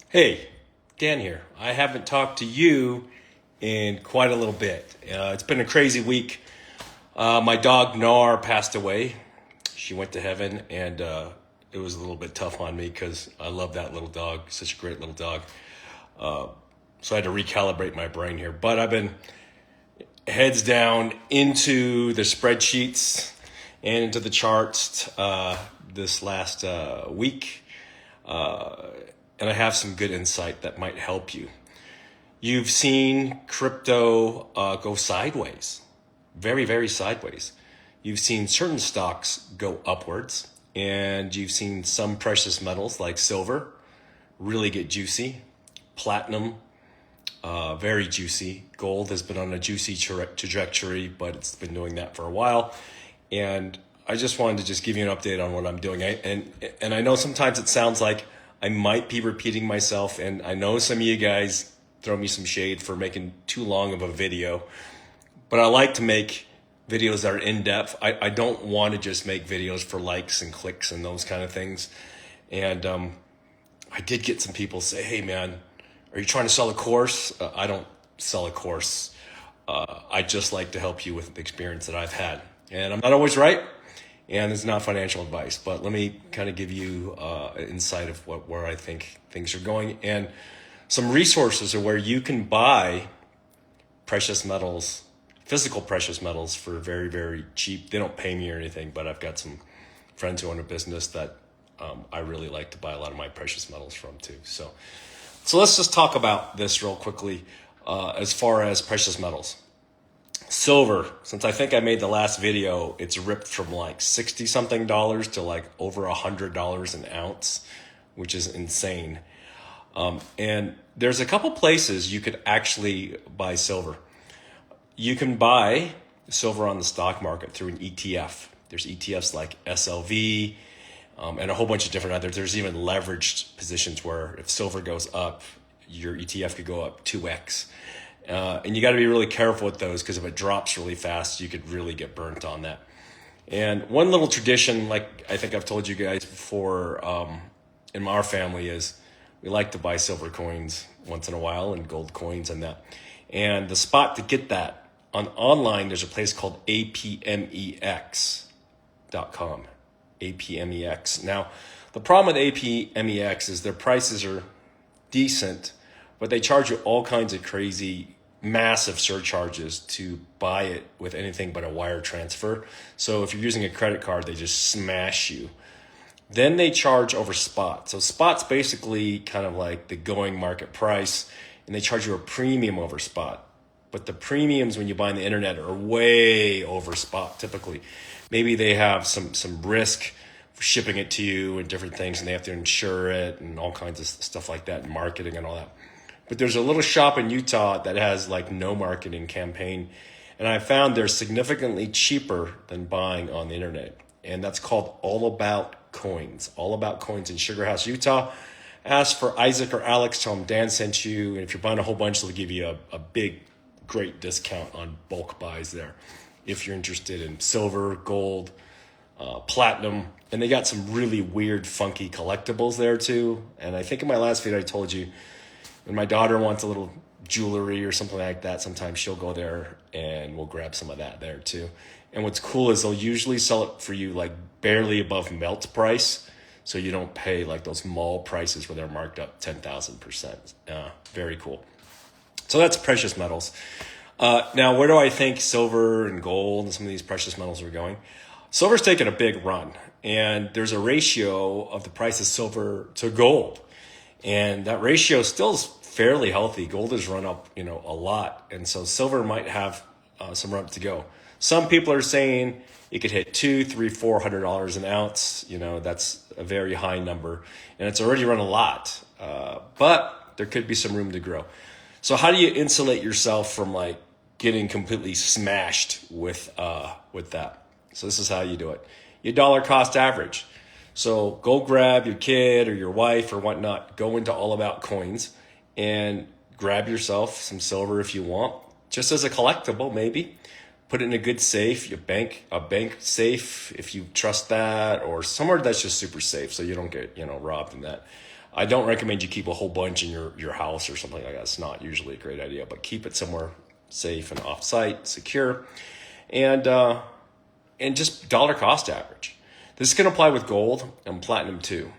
Hey, Dan here. I haven't talked to you in quite a little bit. It's been a crazy week. My dog Nar passed away. She went to heaven, and it was a little bit tough on me because I love that little dog. Such a great little dog. So I had to recalibrate my brain here. But I've been heads down into the spreadsheets and into the charts this last week. And I have some good insight that might help you. You've seen crypto go sideways, very, very sideways. You've seen certain stocks go upwards, and you've seen some precious metals like silver really get juicy, platinum, very juicy. Gold has been on a juicy trajectory, but it's been doing that for a while. And I just wanted to just give you an update on what I'm doing. And I know sometimes it sounds like I might be repeating myself, and I know some of you guys throw me some shade for making too long of a video, but I like to make videos that are in depth. I don't want to just make videos for likes and clicks and those kind of things. And I did get some people say, hey man, are you trying to sell a course? I don't sell a course. I just like to help you with the experience that I've had. And I'm not always right, and it's not financial advice, but let me kind of give you an insight of where I think things are going, and some resources are where you can buy precious metals, physical precious metals, for very, very cheap. They don't pay me or anything, but I've got some friends who own a business that I really like to buy a lot of my precious metals from too. So let's just talk about this real quickly as far as precious metals. Silver, since I think I made the last video, it's ripped from like 60 something dollars to like over $100 an ounce, which is insane. And there's a couple places you could actually buy silver. You can buy silver on the stock market through an ETF. There's ETFs like SLV and a whole bunch of different others. There's even leveraged positions where if silver goes up, your ETF could go up 2x. And you got to be really careful with those, because if it drops really fast, you could really get burnt on that. And one little tradition, like I think I've told you guys before, in our family, is we like to buy silver coins once in a while and gold coins and that. And the spot to get that online, there's a place called APMEX.com. APMEX. Now, the problem with APMEX is their prices are decent, but they charge you all kinds of crazy, massive surcharges to buy it with anything but a wire transfer. So if you're using a credit card, they just smash you. Then they charge over spot. So spot's basically kind of like the going market price, and they charge you a premium over spot. But the premiums when you buy on the internet are way over spot typically. Maybe they have some risk for shipping it to you and different things, and they have to insure it and all kinds of stuff like that, and marketing and all that. But there's a little shop in Utah that has like no marketing campaign, and I found they're significantly cheaper than buying on the internet. And that's called All About Coins. All About Coins in Sugar House, Utah. Ask for Isaac or Alex, tell them Dan sent you, and if you're buying a whole bunch, they'll give you a big, great discount on bulk buys there if you're interested in silver, gold, platinum. And they got some really weird, funky collectibles there too. And I think in my last video I told you, when my daughter wants a little jewelry or something like that, sometimes she'll go there and we'll grab some of that there too. And what's cool is they'll usually sell it for you like barely above melt price, so you don't pay like those mall prices where they're marked up 10,000%. Very cool. So that's precious metals. Now, where do I think silver and gold and some of these precious metals are going? Silver's taken a big run, and there's a ratio of the price of silver to gold. And that ratio still is fairly healthy. Gold has run up, a lot. And so silver might have some room to go. Some people are saying it could hit $200, $300, $400 an ounce. That's a very high number. And it's already run a lot. But there could be some room to grow. So how do you insulate yourself from like getting completely smashed with that? So this is how you do it. You dollar cost average. So go grab your kid or your wife or whatnot, go into All About Coins and grab yourself some silver if you want, just as a collectible maybe. Put it in a good safe, a bank safe if you trust that, or somewhere that's just super safe so you don't get robbed in that. I don't recommend you keep a whole bunch in your house or something like that. It's not usually a great idea, but keep it somewhere safe and off-site, secure, and just dollar cost average. This can apply with gold and platinum too.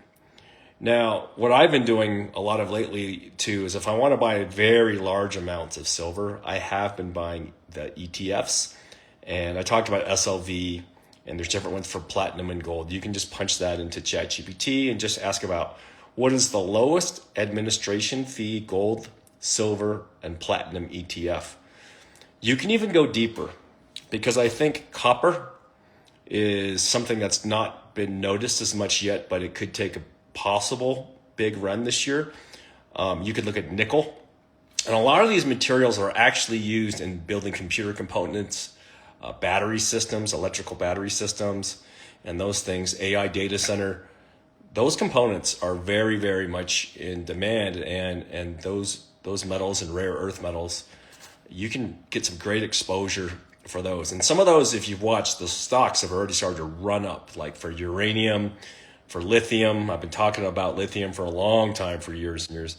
Now, what I've been doing a lot of lately too is if I want to buy very large amounts of silver, I have been buying the ETFs. And I talked about SLV, and there's different ones for platinum and gold. You can just punch that into ChatGPT and just ask about what is the lowest administration fee gold, silver, and platinum ETF. You can even go deeper because I think copper is something that's not been noticed as much yet, but it could take a possible big run this year. You could look at nickel. And a lot of these materials are actually used in building computer components, battery systems, electrical battery systems, and those things, AI data center. Those components are very, very much in demand, and those metals and rare earth metals, you can get some great exposure for those. And some of those, if you've watched, the stocks have already started to run up, like for uranium, for lithium. I've been talking about lithium for a long time, for years and years.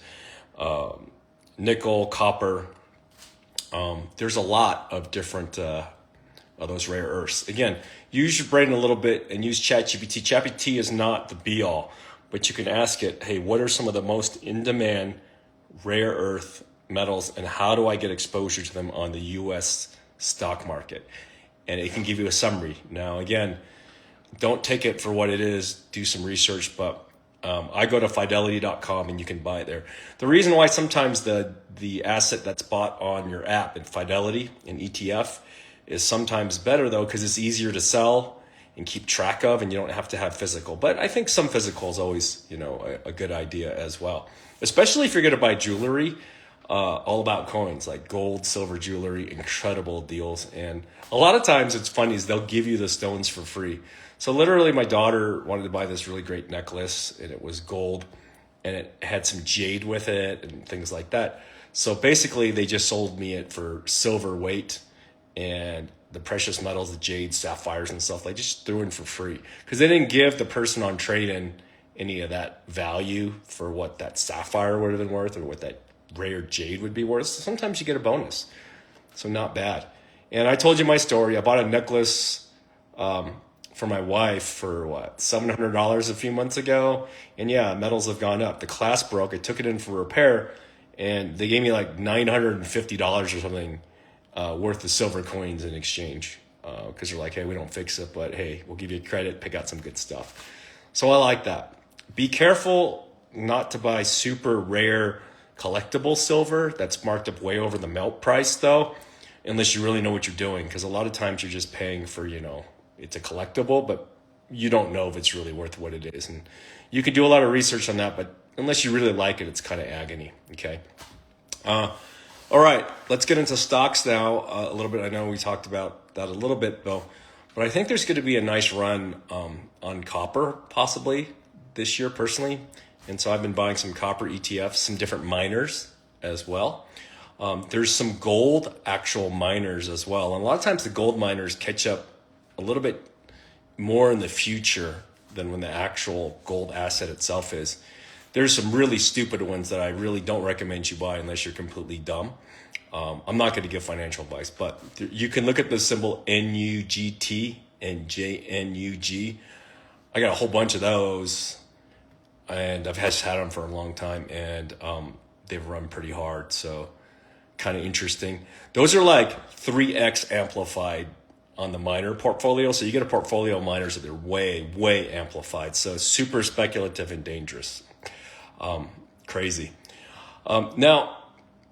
Nickel, copper. There's a lot of different of those rare earths. Again, use your brain a little bit and use ChatGPT. ChatGPT is not the be all, but you can ask it, hey, what are some of the most in demand rare earth metals and how do I get exposure to them on the US stock market? And it can give you a summary. Now, again, don't take it for what it is, do some research, but I go to fidelity.com and you can buy it there. The reason why sometimes the asset that's bought on your app in Fidelity, in ETF, is sometimes better though, because it's easier to sell and keep track of, and you don't have to have physical. But I think some physical is always, a good idea as well, especially if you're going to buy jewelry. All about coins like gold, silver jewelry, incredible deals. And a lot of times it's funny is they'll give you the stones for free. So literally my daughter wanted to buy this really great necklace and it was gold and it had some jade with it and things like that. So basically they just sold me it for silver weight, and the precious metals, the jade, sapphires and stuff, they just threw in for free because they didn't give the person on trade-in any of that value for what that sapphire would have been worth or what that rare jade would be worth. So sometimes you get a bonus. So not bad. And I told you my story. I bought a necklace for my wife for $700 a few months ago. And yeah, metals have gone up. The clasp broke. I took it in for repair and they gave me like $950 or something worth of silver coins in exchange. Because they're like, hey, we don't fix it, but hey, we'll give you credit, pick out some good stuff. So I like that. Be careful not to buy super rare collectible silver that's marked up way over the melt price though, unless you really know what you're doing, because a lot of times you're just paying for, it's a collectible, but you don't know if it's really worth what it is. And you can do a lot of research on that, but unless you really like it, it's kind of agony. Okay. All right, let's get into stocks now a little bit. I know we talked about that a little bit though, but I think there's going to be a nice run on copper possibly this year personally. And so I've been buying some copper ETFs, some different miners as well. There's some gold actual miners as well. And a lot of times the gold miners catch up a little bit more in the future than when the actual gold asset itself is. There's some really stupid ones that I really don't recommend you buy unless you're completely dumb. I'm not going to give financial advice, but you can look at the symbol NUGT and JNUG. I got a whole bunch of those. And I've had them for a long time, and they've run pretty hard, so kind of interesting. Those are like 3x amplified on the miner portfolio, so you get a portfolio of miners that are way, way amplified, so super speculative and dangerous. Crazy. Now,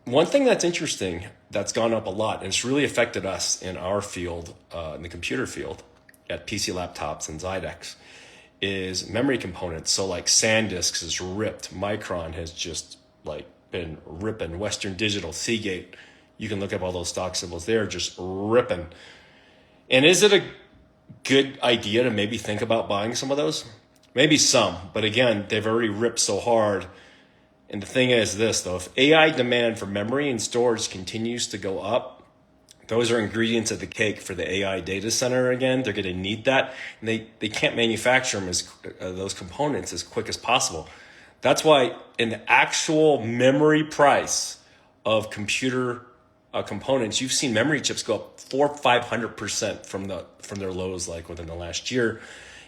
one thing that's interesting that's gone up a lot, and it's really affected us in our field, in the computer field, at PC Laptops and Zydex, is memory components. So like SanDisk is ripped. Micron has just like been ripping. Western Digital, Seagate, you can look up all those stock symbols. They're just ripping. And is it a good idea to maybe think about buying some of those? Maybe some, but again, they've already ripped so hard. And the thing is this though, if AI demand for memory and storage continues to go up, those are ingredients of the cake for the AI data center again. They're going to need that. And they can't manufacture them those components as quick as possible. That's why an actual memory price of computer components, you've seen memory chips go up 400-500% from their lows like within the last year.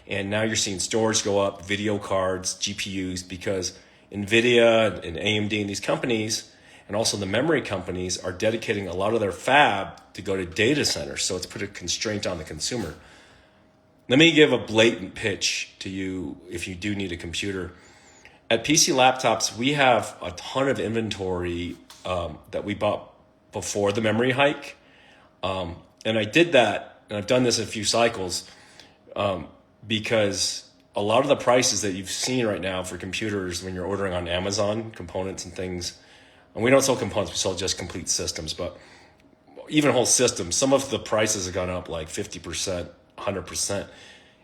And now you're seeing storage go up, video cards, GPUs, because NVIDIA and AMD and these companies, and also the memory companies, are dedicating a lot of their fab to go to data centers. So it's put a constraint on the consumer. Let me give a blatant pitch to you if you do need a computer. At PC Laptops, we have a ton of inventory that we bought before the memory hike. And I did that, and I've done this in a few cycles, because a lot of the prices that you've seen right now for computers when you're ordering on Amazon, components and things, and we don't sell components, we sell just complete systems, but even whole systems, some of the prices have gone up like 50%, 100%.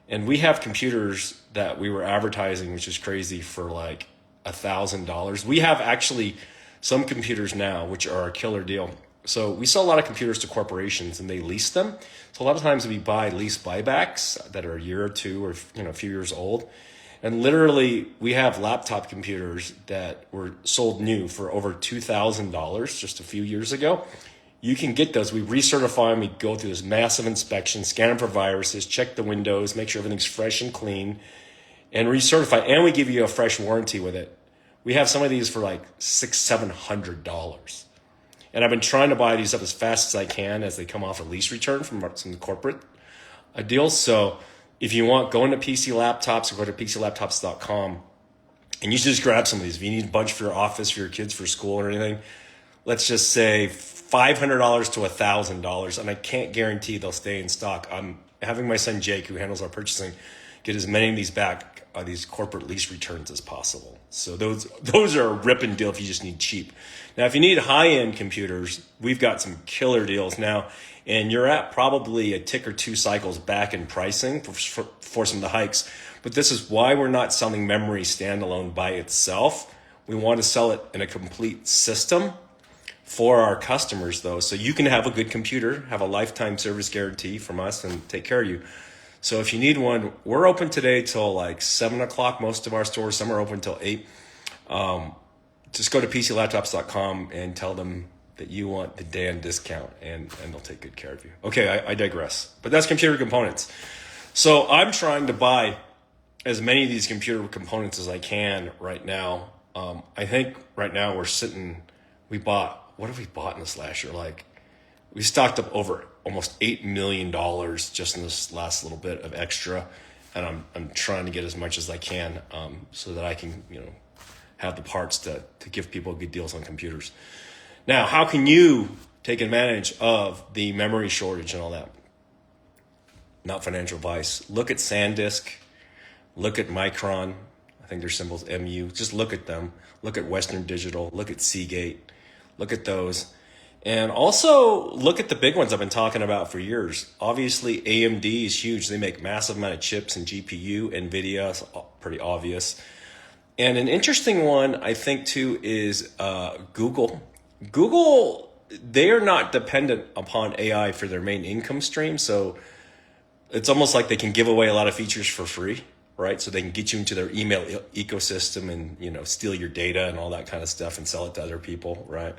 And we have computers that we were advertising, which is crazy, for like $1,000. We have actually some computers now, which are a killer deal. So we sell a lot of computers to corporations and they lease them. So a lot of times we buy lease buybacks that are a year or two or a few years old. And literally we have laptop computers that were sold new for over $2,000 just a few years ago. You can get those. We recertify them. We go through this massive inspection, scan them for viruses, check the windows, make sure everything's fresh and clean, and recertify. And we give you a fresh warranty with it. We have some of these for like $600-700. And I've been trying to buy these up as fast as I can as they come off a lease return from some corporate deals. So if you want, go into PC Laptops or go to PCLaptops.com and you should just grab some of these. If you need a bunch for your office, for your kids, for school or anything, let's just say $500 to $1,000. And I can't guarantee they'll stay in stock. I'm having my son Jake, who handles our purchasing, get as many of these back, these corporate lease returns as possible. So those are a ripping deal if you just need cheap. Now, if you need high-end computers, we've got some killer deals now, and you're at probably a tick or two cycles back in pricing for some of the hikes. But this is why we're not selling memory standalone by itself. We want to sell it in a complete system for our customers, though, so you can have a good computer, have a lifetime service guarantee from us, and take care of you. So if you need one, we're open today till like 7 o'clock. Most of our stores, some are open till 8. Just go to PCLaptops.com and tell them that you want the Dan discount, and they'll take good care of you. Okay, I digress. But that's computer components. So I'm trying to buy as many of these computer components as I can right now. I think right now what have we bought in this last year? Like, we stocked up over almost $8 million just in this last little bit of extra. And I'm trying to get as much as I can so that I can, have the parts to give people good deals on computers. Now, how can you take advantage of the memory shortage and all that? Not financial advice. Look at SanDisk. Look at Micron. I think their symbol's MU. Just look at them. Look at Western Digital. Look at Seagate. Look at those. And also look at the big ones I've been talking about for years. Obviously, AMD is huge. They make massive amount of chips and GPU. NVIDIA is pretty obvious. And an interesting one, I think, too, is Google. Google, they are not dependent upon AI for their main income stream. So it's almost like they can give away a lot of features for free, right? So they can get you into their email ecosystem and, steal your data and all that kind of stuff and sell it to other people, right?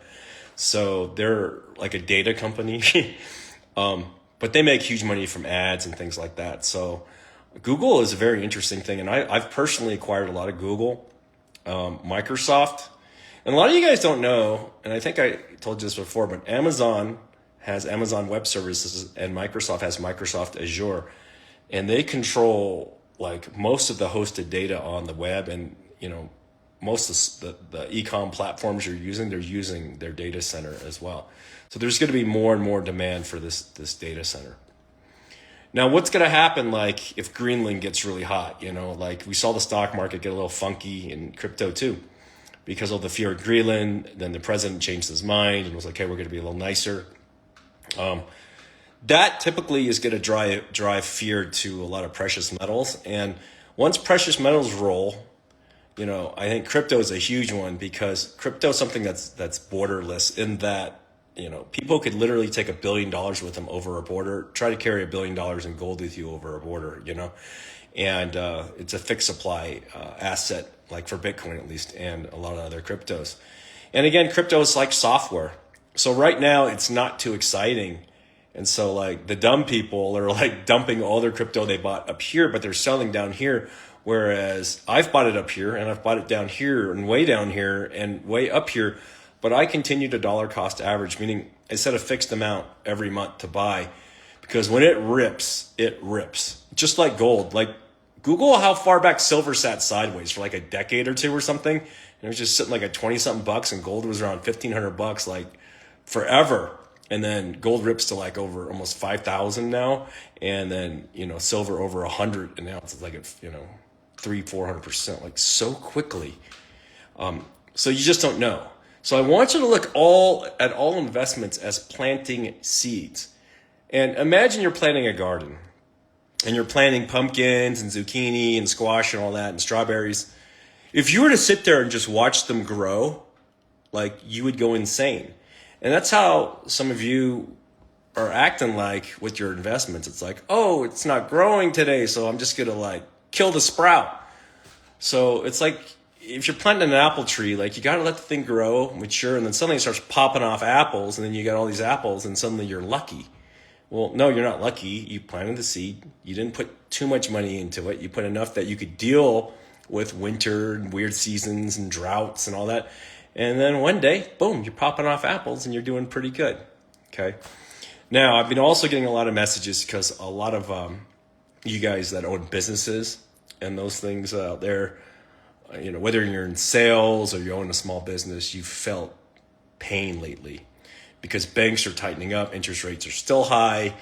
So they're like a data company, but they make huge money from ads and things like that. So Google is a very interesting thing. And I've personally acquired a lot of Google, Microsoft. And a lot of you guys don't know, and I think I told you this before, but Amazon has Amazon Web Services and Microsoft has Microsoft Azure. And they control like most of the hosted data on the web, and most of the e-com platforms they're using their data center as well. So there's going to be more and more demand for this data center. Now, what's going to happen, like, if Greenland gets really hot? Like we saw the stock market get a little funky in crypto too, because of the fear of Greenland. Then the president changed his mind and was like, hey, we're going to be a little nicer. That typically is going to drive fear to a lot of precious metals. And once precious metals roll, I think crypto is a huge one, because crypto is something that's borderless, in that, people could literally take $1 billion with them over a border, try to carry $1 billion in gold with you over a border, and it's a fixed supply asset, like for Bitcoin at least, and a lot of other cryptos. And again, crypto is like software. So right now it's not too exciting. And so like the dumb people are like dumping all their crypto they bought up here, but they're selling down here. Whereas I've bought it up here and I've bought it down here and way down here and way up here. But I continue to dollar cost average, meaning I set a fixed amount every month to buy, because when it rips, it rips. Just like gold. Like Google how far back silver sat sideways for like a decade or two or something. And it was just sitting like at 20 something bucks, and gold was around 1,500 bucks like forever. And then gold rips to like over almost 5,000 now. And then, silver over 100. And now it's like, 300-400%, like so quickly. So you just don't know. So I want you to look at all investments as planting seeds. And imagine you're planting a garden and you're planting pumpkins and zucchini and squash and all that and strawberries. If you were to sit there and just watch them grow, like you would go insane. And that's how some of you are acting like with your investments. It's like, oh, it's not growing today, so I'm just going to like kill the sprout. So it's like if you're planting an apple tree, like you got to let the thing grow, mature, and then suddenly it starts popping off apples, and then you got all these apples, and suddenly you're lucky. Well, no, you're not lucky. You planted the seed. You didn't put too much money into it. You put enough that you could deal with winter and weird seasons and droughts and all that. And then one day, boom, you're popping off apples and you're doing pretty good. Okay. Now, I've been also getting a lot of messages because a lot of you guys that own businesses and those things out there, whether you're in sales or you own a small business, you've felt pain lately because banks are tightening up, interest rates are still high,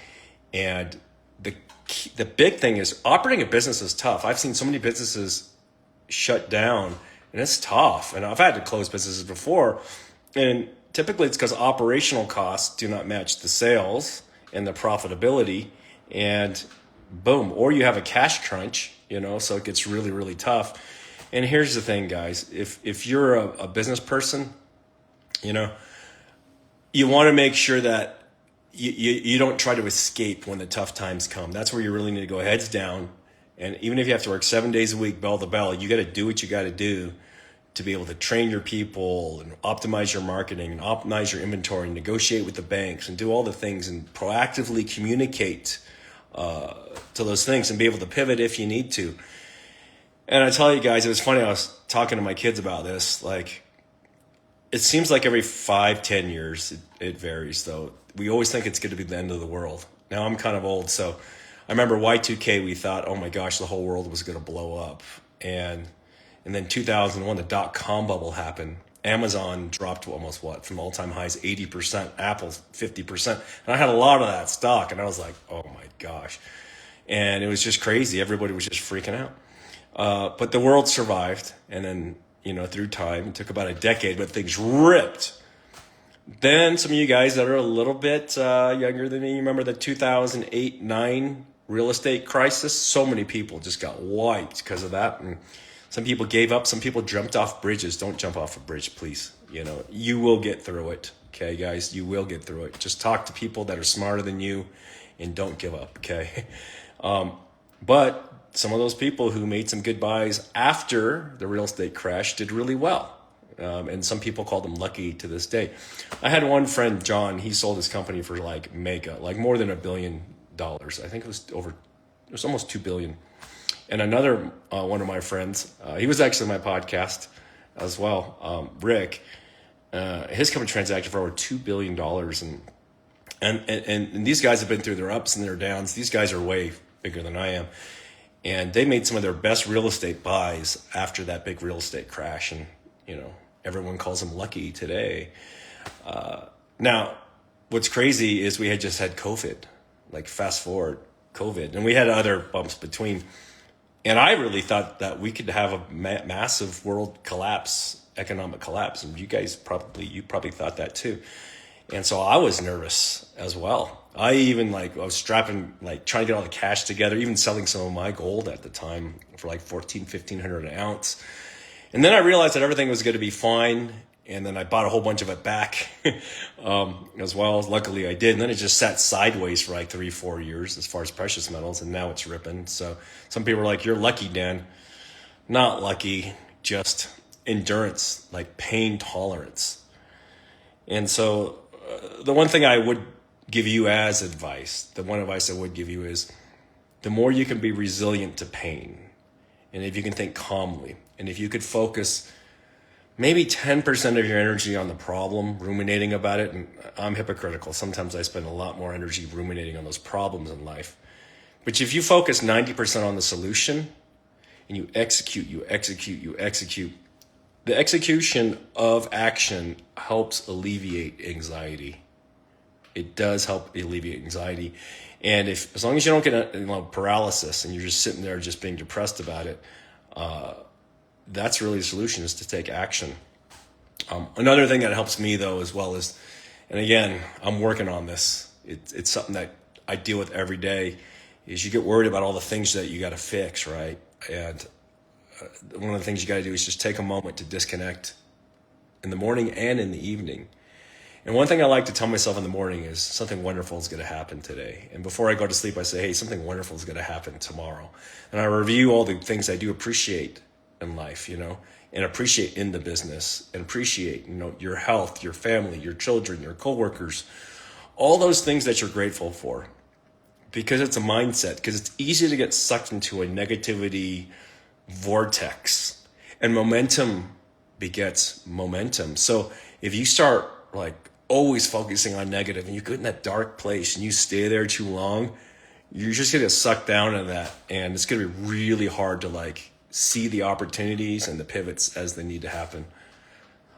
and the big thing is operating a business is tough. I've seen so many businesses shut down, and it's tough. And I've had to close businesses before, and typically it's because operational costs do not match the sales and the profitability, and boom, or you have a cash crunch, so it gets really, really tough. And here's the thing, guys, if you're a business person, you want to make sure that you don't try to escape when the tough times come. That's where you really need to go heads down. And even if you have to work 7 days a week, bell to bell, you got to do what you got to do to be able to train your people and optimize your marketing and optimize your inventory and negotiate with the banks and do all the things and proactively communicate to those things and be able to pivot if you need to. And I tell you guys, it was funny. I was talking to my kids about this. Like, it seems like every 5-10 years, it varies though. We always think it's going to be the end of the world. Now I'm kind of old, so I remember Y2K, we thought, oh my gosh, the whole world was going to blow up. And then 2001, the dot-com bubble happened. Amazon dropped from all-time highs, 80%, Apple 50%. And I had a lot of that stock, and I was like, oh my gosh. And it was just crazy. Everybody was just freaking out. But the world survived, and then, through time, it took about a decade, but things ripped. Then some of you guys that are a little bit younger than me, remember the 2008-9 real estate crisis? So many people just got wiped because of that. And some people gave up. Some people jumped off bridges. Don't jump off a bridge, please. You will get through it. Okay, guys, you will get through it. Just talk to people that are smarter than you and don't give up, okay? But some of those people who made some good buys after the real estate crash did really well. And some people call them lucky to this day. I had one friend, John, he sold his company for like more than $1 billion. I think it was almost $2 billion. And another one of my friends, he was actually on my podcast as well, Rick, his company transacted for over $2 billion. And these guys have been through their ups and their downs. These guys are way bigger than I am. And they made some of their best real estate buys after that big real estate crash. And, everyone calls them lucky today. Now, what's crazy is we had just had COVID, like fast forward COVID, and we had other bumps between. And I really thought that we could have a massive world collapse, economic collapse. And you probably thought that too. And so I was nervous as well. I even I was strapping, trying to get all the cash together, even selling some of my gold at the time for like $1,400-1,500 an ounce. And then I realized that everything was going to be fine. and then I bought a whole bunch of it back as well. Luckily I did. And then it just sat sideways for like 3-4 years as far as precious metals, and now it's ripping. So some people are like, you're lucky, Dan. Not lucky, just endurance, like pain tolerance. And so the one thing I would give you as advice, the one advice I would give you is the more you can be resilient to pain, and if you can think calmly, and if you could focus maybe 10% of your energy on the problem, ruminating about it. And I'm hypocritical. Sometimes I spend a lot more energy ruminating on those problems in life. But if you focus 90% on the solution and you execute, the execution of action helps alleviate anxiety. It does help alleviate anxiety. And as long as you don't get paralysis and you're just sitting there just being depressed about it, that's really the solution, is to take action. Another thing that helps me though as well is, and again, I'm working on this. It's something that I deal with every day, is you get worried about all the things that you got to fix, right? And one of the things you got to do is just take a moment to disconnect in the morning and in the evening. And one thing I like to tell myself in the morning is something wonderful is going to happen today. And before I go to sleep, I say, hey, something wonderful is going to happen tomorrow. And I review all the things I do appreciate in life, and appreciate in the business, and appreciate, your health, your family, your children, your coworkers, all those things that you're grateful for, because it's a mindset, because it's easy to get sucked into a negativity vortex, and momentum begets momentum. So if you start like always focusing on negative and you get in that dark place and you stay there too long, you're just going to get sucked down in that. And it's going to be really hard to see the opportunities and the pivots as they need to happen.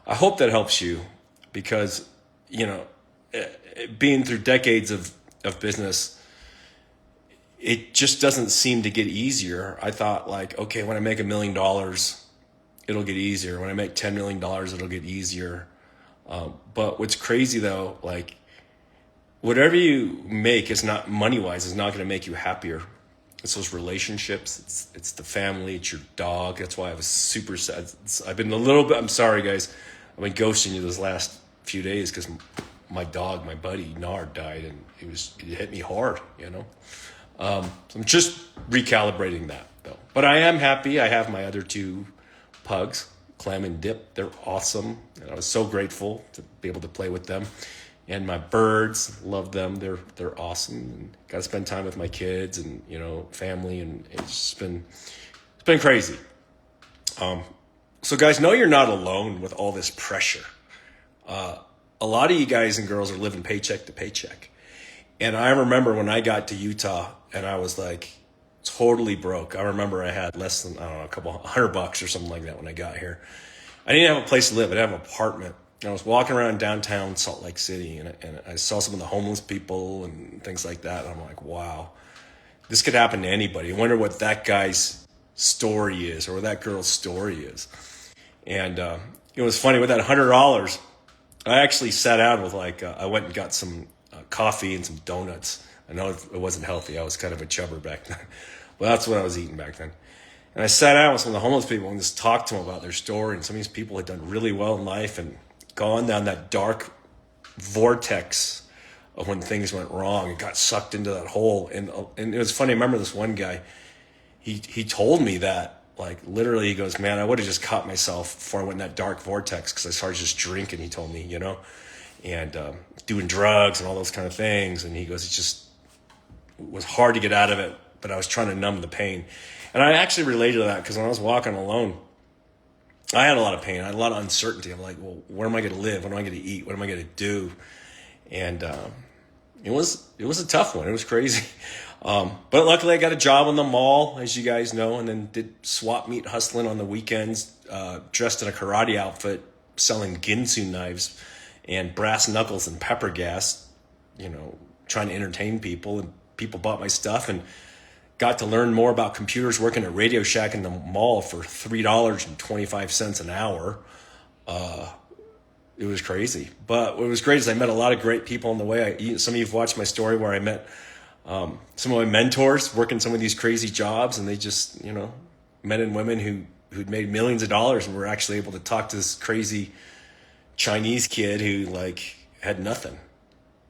I hope that helps you, because, being through decades of business, it just doesn't seem to get easier. I thought okay, when I make $1 million, it'll get easier. When I make $10 million, it'll get easier. But what's crazy though, whatever you make is not money-wise, is not going to make you happier. It's those relationships. It's the family. It's your dog. That's why I was super sad. I've been a little bit, I'm sorry guys, I've been ghosting you this last few days because my dog, my buddy Nard, died, and it hit me hard, So I'm just recalibrating that though. But I am happy. I have my other 2 pugs, Clam and Dip. They're awesome. And I was so grateful to be able to play with them. And my birds, love them. They're awesome. And got to spend time with my kids and family, and it's been crazy. So guys, know you're not alone with all this pressure. A lot of you guys and girls are living paycheck to paycheck. And I remember when I got to Utah and I was totally broke. I remember I had less than, a couple $100 or something like that when I got here. I didn't have a place to live. I didn't have an apartment. I was walking around downtown Salt Lake City, and I saw some of the homeless people and things like that. And I'm like, wow, this could happen to anybody. I wonder what that guy's story is, or what that girl's story is. And it was funny, with that $100, I actually sat out with I went and got some coffee and some donuts. I know it wasn't healthy. I was kind of a chubber back then. Well, that's what I was eating back then. And I sat down with some of the homeless people and just talked to them about their story. And some of these people had done really well in life and gone down that dark vortex of when things went wrong and got sucked into that hole. And it was funny. I remember this one guy, he told me that, literally, he goes, man, I would have just caught myself before I went in that dark vortex, because I started just drinking, he told me, and doing drugs and all those kind of things. And he goes, it was hard to get out of it, but I was trying to numb the pain. And I actually related to that, because when I was walking alone, I had a lot of pain. I had a lot of uncertainty. I'm like, well, where am I going to live? What am I going to eat? What am I going to do? And it was a tough one. It was crazy. But luckily I got a job in the mall, as you guys know, and then did swap meet hustling on the weekends, dressed in a karate outfit, selling Ginsu knives and brass knuckles and pepper gas, trying to entertain people. And people bought my stuff and got to learn more about computers, working at Radio Shack in the mall for $3.25 an hour. It was crazy. But what was great is I met a lot of great people on the way. Some of you have watched my story where I met some of my mentors working some of these crazy jobs, and they just, men and women who'd made millions of dollars and were actually able to talk to this crazy Chinese kid who like had nothing.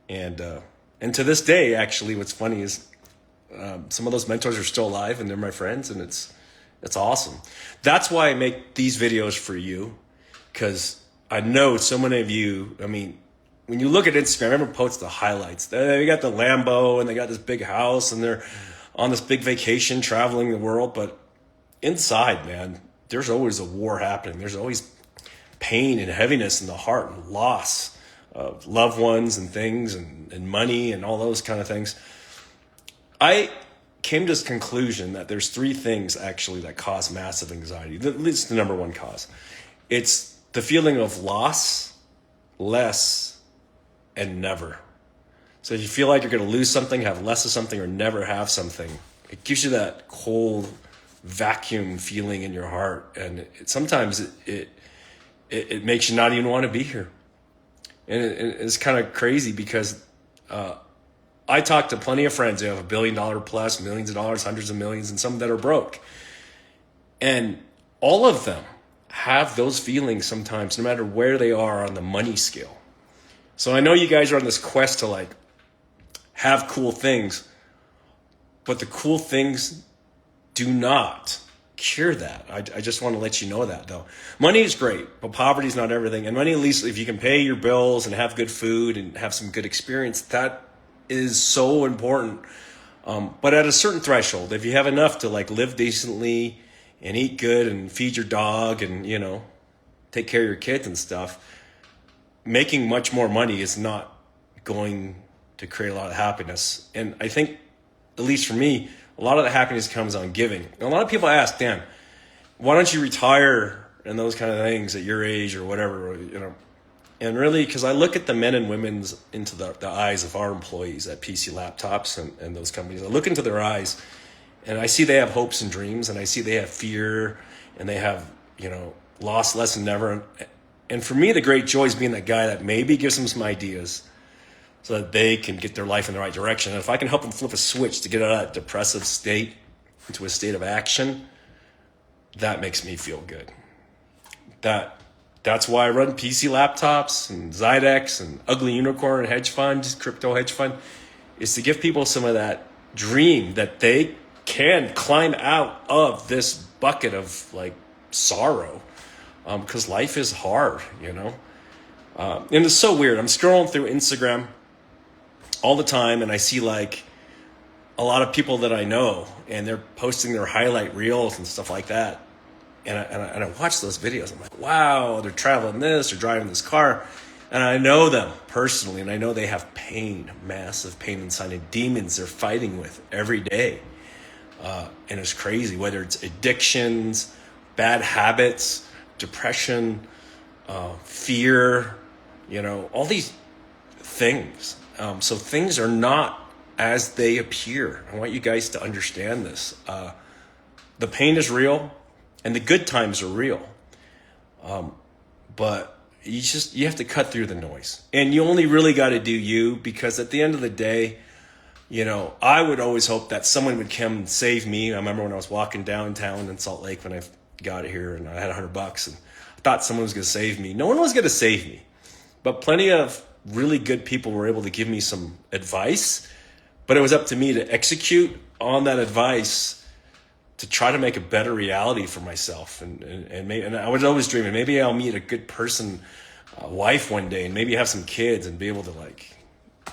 And to this day, actually, what's funny is some of those mentors are still alive and they're my friends, and it's awesome. That's why I make these videos for you, because I know so many of you, I mean, when you look at Instagram, everyone posts the highlights. They got the Lambo and they got this big house and they're on this big vacation traveling the world. But inside, man, there's always a war happening. There's always pain and heaviness in the heart and loss of loved ones and things and money and all those kind of things. I came to this conclusion that there's three things actually that cause massive anxiety. At least the number one cause. It's the feeling of loss, less, and never. So if you feel like you're going to lose something, have less of something, or never have something, it gives you that cold vacuum feeling in your heart. And sometimes it makes you not even want to be here. And it's kind of crazy because I talk to plenty of friends who have $1 billion plus, millions of dollars, hundreds of millions, and some that are broke. And all of them have those feelings sometimes, no matter where they are on the money scale. So I know you guys are on this quest to like have cool things, but the cool things do not cure that. I just want to let you know that, though. Money is great, but poverty is not everything. And money, at least if you can pay your bills and have good food and have some good experience, that is so important. But at a certain threshold, if you have enough to like live decently and eat good and feed your dog and, you know, take care of your kids and stuff, making much more money is not going to create a lot of happiness. And I think, at least for me, a lot of the happiness comes on giving. And a lot of people ask, Dan, why don't you retire and those kind of things at your age or whatever, you know? And really, because I look at the men and women's into the eyes of our employees at PC Laptops and those companies. I look into their eyes and I see they have hopes and dreams, and I see they have fear, and they have, you know, lost less than never. And for me, the great joy is being that guy that maybe gives them some ideas so that they can get their life in the right direction. And if I can help them flip a switch to get out of that depressive state into a state of action, that makes me feel good. That's why I run PC Laptops and Zydex and Ugly Unicorn hedge fund, crypto hedge fund, is to give people some of that dream that they can climb out of this bucket of like sorrow, because life is hard, you know. And it's so weird. I'm scrolling through Instagram all the time, and I see like a lot of people that I know, and they're posting their highlight reels and stuff like that. And I watch those videos. I'm like, wow, they're traveling this, they're driving this car. And I know them personally, and I know they have pain, massive pain inside, and demons they're fighting with every day. And it's crazy, whether it's addictions, bad habits, depression, fear, you know, all these things. So things are not as they appear. I want you guys to understand this. The pain is real, and the good times are real. But you have to cut through the noise. And you only really got to do you, because at the end of the day, you know, I would always hope that someone would come and save me. I remember when I was walking downtown in Salt Lake when I got here, and I had $100, and I thought someone was going to save me. No one was going to save me, but plenty of really good people were able to give me some advice, but it was up to me to execute on that advice to try to make a better reality for myself. And I was always dreaming, maybe I'll meet a good person, wife one day, and maybe have some kids and be able to like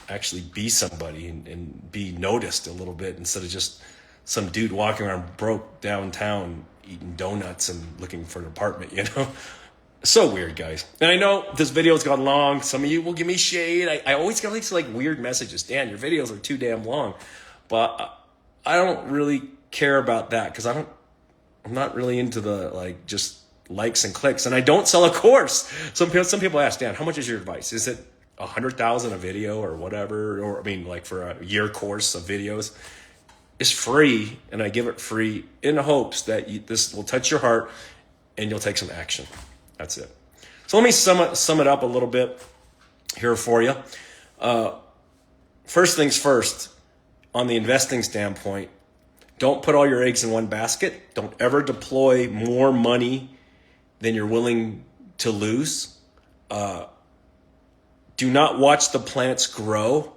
actually be somebody and be noticed a little bit, instead of just some dude walking around broke downtown eating donuts and looking for an apartment, you know? So weird, guys. And I know this video's gone long. Some of you will give me shade. I always get these like weird messages. Dan, your videos are too damn long. But I don't really care about that, because I'm not really into the like just likes and clicks. And I don't sell a course. Some people ask, Dan, how much is your advice? Is it $100,000 a video or whatever? Or I mean, like for a year course of videos? It's free, and I give it free in hopes that this will touch your heart and you'll take some action. That's it. So let me sum it up a little bit here for you. First things first, on the investing standpoint, don't put all your eggs in one basket. Don't ever deploy more money than you're willing to lose. Do not watch the plants grow.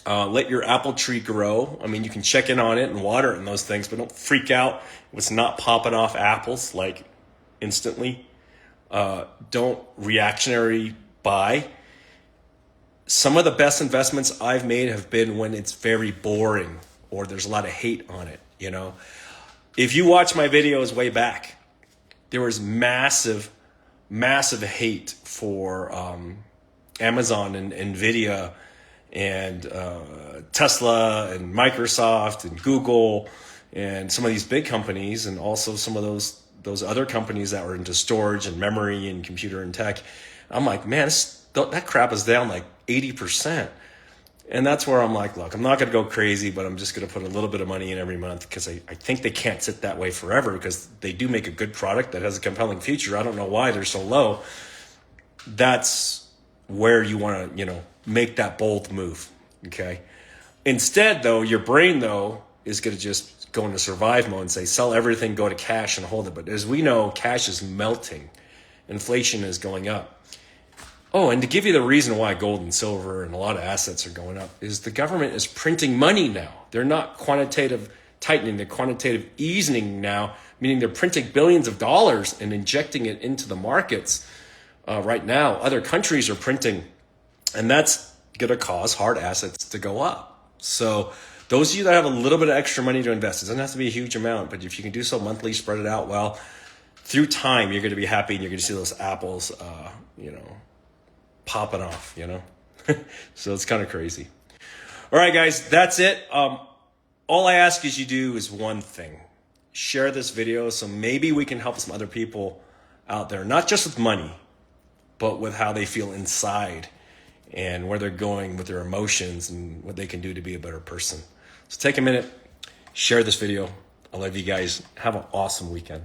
Let your apple tree grow. I mean, you can check in on it and water it and those things, but don't freak out if it's not popping off apples like instantly. Don't reactionary buy. Some of the best investments I've made have been when it's very boring or there's a lot of hate on it, you know. If you watch my videos way back, there was massive hate for Amazon and Nvidia and Tesla and Microsoft and Google and some of these big companies, and also some of those other companies that were into storage and memory and computer and tech. I'm like, man, that crap is down like 80%. And that's where I'm like, look, I'm not going to go crazy, but I'm just going to put a little bit of money in every month, because I think they can't sit that way forever, because they do make a good product that has a compelling future. I don't know why they're so low. That's where you want to, make that bold move. Okay. Instead, though, your brain, though, is going to just go into survive mode and say, sell everything, go to cash and hold it. But as we know, cash is melting. Inflation is going up. Oh, and to give you the reason why gold and silver and a lot of assets are going up is the government is printing money now. They're not quantitative tightening, they're quantitative easing now, meaning they're printing billions of dollars and injecting it into the markets right now. Other countries are printing, and that's going to cause hard assets to go up. So those of you that have a little bit of extra money to invest, it doesn't have to be a huge amount, but if you can do so monthly, spread it out well, through time, you're going to be happy, and you're going to see those apples, popping off, So it's kind of crazy. All right, guys, that's it. All I ask is you do is one thing. Share this video so maybe we can help some other people out there, not just with money, but with how they feel inside and where they're going with their emotions and what they can do to be a better person. So take a minute, share this video. I love you guys. Have an awesome weekend.